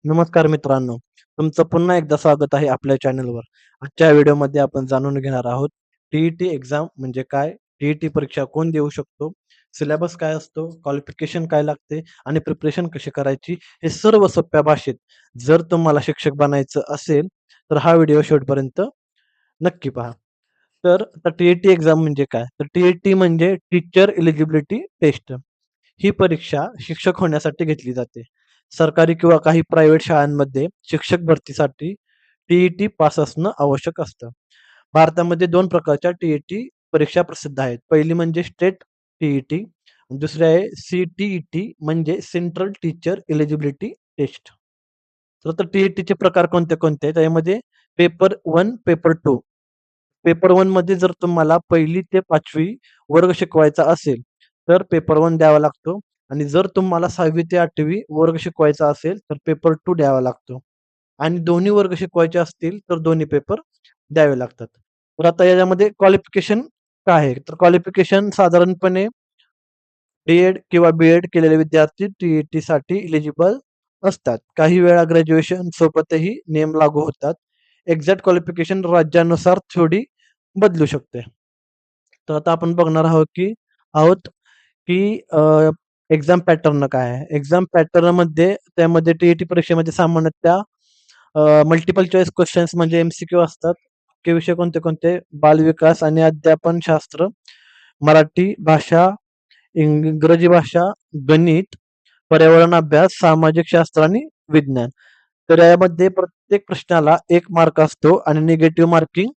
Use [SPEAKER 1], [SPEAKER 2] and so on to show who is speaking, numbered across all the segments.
[SPEAKER 1] नमस्कार मित्रांनो, तुमचं पुन्हा एकदा स्वागत आहे आपल्या चॅनलवर. आजच्या व्हिडिओमध्ये आपण जाणून घेणार आहोत, टी-ई-टी एक्झाम म्हणजे काय? टी-ई-टी परीक्षा कोण देऊ शकतो? सिलेबस काय असतो? क्वालिफिकेशन काय लागते? आणि प्रिपरेशन कशी करायची? हे सर्व सोप्या भाषेत जर तुम्हाला शिक्षक बनायचं असेल, तर हा व्हिडिओ शेवटपर्यंत नक्की पहा. तर आता टी-ई-टी एक्झाम म्हणजे काय? तर टी-ई-टी म्हणजे टीचर एलिजिबिलिटी टेस्ट. ही परीक्षा शिक्षक होण्यासाठी घेतली जाते. सरकारी किंवा काही प्रायव्हेट शाळांमध्ये शिक्षक भरतीसाठी टी-ई-टी पास असणं आवश्यक असतं. भारतामध्ये 2 प्रकारच्या टी-ई-टी परीक्षा प्रसिद्ध आहेत. पहिली म्हणजे स्टेट टी-ई-टी, दुसरी आहे सी-टी-ई-टी म्हणजे सेंट्रल टीचर एलिजिबिलिटी टेस्ट. तर आता टी-ई-टीचे प्रकार कोणते-कोणते आहेत? त्यामध्ये पेपर 1, पेपर 2. पेपर 1 मध्ये जर तुम्हाला 1ली ते 5वी वर्ग शिकवायचा असेल, तर पेपर 1 द्यावा लागतो आणि जर तुम्हाला 6वी ते 8वी वर्ग शिकवायचा असेल, तर पेपर 2 द्यावा लागतो आणि दोन्ही वर्ग शिकवायचे असतील, तर दोन्ही पेपर द्यावे लागतात. तर आता याच्यामध्ये क्वालिफिकेशन काय आहे? तर क्वालिफिकेशन साधारणपणे डी-एड किंवा बी-एड केलेले विद्यार्थी टी-ई-टीसाठी एलिजिबल असतात. काही वेळा ग्रॅज्युएशन सोबतही नियम लागू होतात. एक्झॅक्ट क्वालिफिकेशन राज्यानुसार थोडी बदलू शकते. तर आता आपण बघणार आहोत की एक्झाम पॅटर्न काय आहे? एक्झाम पॅटर्नमध्ये त्यामध्ये टी-ई-टी परीक्षेमध्ये सामान्यतः मल्टिपल चॉईस क्वेशन्स म्हणजे एम-सी-क्यू असतात. मुख्य विषय कोणते-कोणते? बालविकास आणि अध्यापनशास्त्र, मराठी भाषा, इंग्रजी भाषा, गणित, पर्यावरण अभ्यास, सामाजिक शास्त्र आणि विज्ञान. तर यामध्ये प्रत्येक प्रश्नाला 1 मार्क असतो आणि निगेटिव्ह मार्किंग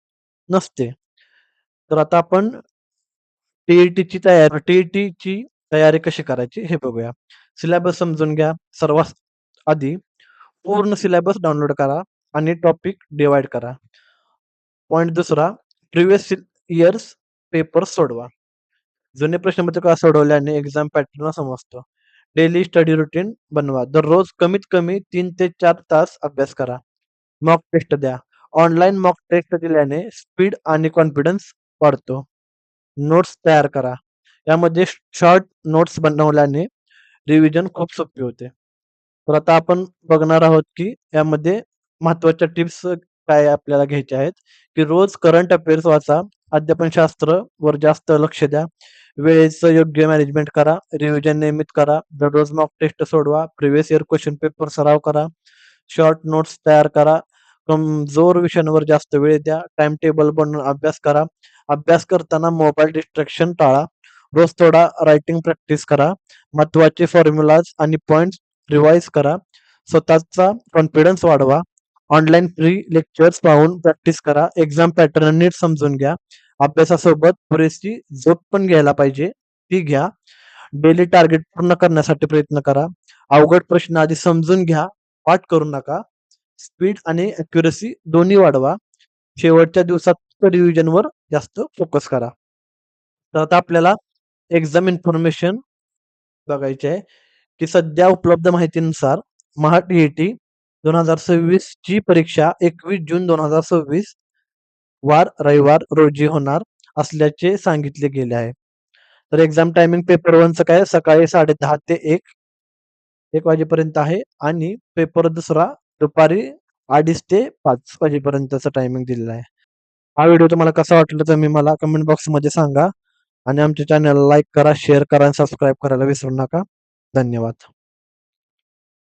[SPEAKER 1] नसते. तर आता आपण टी-ई-टीची तयारी कशी करायची हे बघूया. सिलेबस समजून घ्या. सर्वात आधी पूर्ण सिलेबस डाउनलोड करा आणि टॉपिक डिव्हाईड करा. पॉइंट दुसरा, प्रिव्हियस इयर्स पेपर सोडवा. जुने प्रश्नपत्रिका सोडवल्याने एक्झाम पॅटर्न समजतो. डेली स्टडी रुटीन बनवा. दररोज कमीत कमी 3 ते 4 तास अभ्यास करा. मॉक टेस्ट द्या. ऑनलाईन मॉक टेस्ट दिल्याने स्पीड आणि कॉन्फिडन्स वाढतो. नोट्स तयार करा. यामध्ये शॉर्ट नोट्स बनवल्याने रिव्हिजन खूप सोपी होते. तर आता आपण बघणार आहोत, की यामध्ये महत्त्वाच्या टिप्स काय आपल्याला घ्यायच्या आहेत, की रोज करंट अफेअर्स वाचा, अध्यापनशास्त्रावर जास्त लक्ष द्या, वेळेचं योग्य मॅनेजमेंट करा, रिव्हिजन नियमित करा, दररोज मॉक टेस्ट सोडवा, प्रिव्हियस इयर क्वेश्चन पेपर सराव करा, शॉर्ट नोट्स तयार करा, कमजोर विषयांवर जास्त वेळ द्या, टाइम टेबल बनवून अभ्यास करा. अभ्यास करताना मोबाईल डिस्ट्रॅक्शन टाळा. रोज थोडा रायटिंग प्रॅक्टिस करा. महत्त्वाचे फॉर्म्युलाज आणि पॉइंट्स रिवाइज करा. स्वतःचा कॉन्फिडन्स वाढवा. ऑनलाईन फ्री लेक्चर्स पाहून प्रॅक्टिस करा. एक्झाम पॅटर्न नीट समजून घ्या. अभ्यासासोबत पुरेशी झोप पण घ्यायला पाहिजे, ती घ्या. डेली टार्गेट पूर्ण करण्यासाठी प्रयत्न करा. अवघड प्रश्न आधी समजून घ्या, पाठ करू नका. स्पीड आणि ॲक्युरसी दोन्ही वाढवा. शेवटच्या दिवसात रिव्हिजनवर जास्त फोकस करा. तर आता आपल्याला एक्झाम इन्फॉर्मेशन बघायची आहे, की सध्या उपलब्ध माहितीनुसार महा-टी-ई-टी 2026 ची परीक्षा 21 जून 2026 वार रविवार रोजी होणार असल्याचे सांगितले गेले आहे. तर एक्झाम टायमिंग पेपर 1चं काय सकाळी 10:30 ते 1 वाजेपर्यंत आहे आणि पेपर दुसरा दुपारी 2:30 ते 5 वाजेपर्यंतचा टायमिंग दिलेला आहे. हा व्हिडिओ तुम्हाला कसा वाटला तुम्ही मला कमेंट बॉक्समध्ये सांगा आणि आमच्या चॅनलला लाईक करा, शेअर करा आणि सबस्क्राईब करायला विसरू नका. धन्यवाद.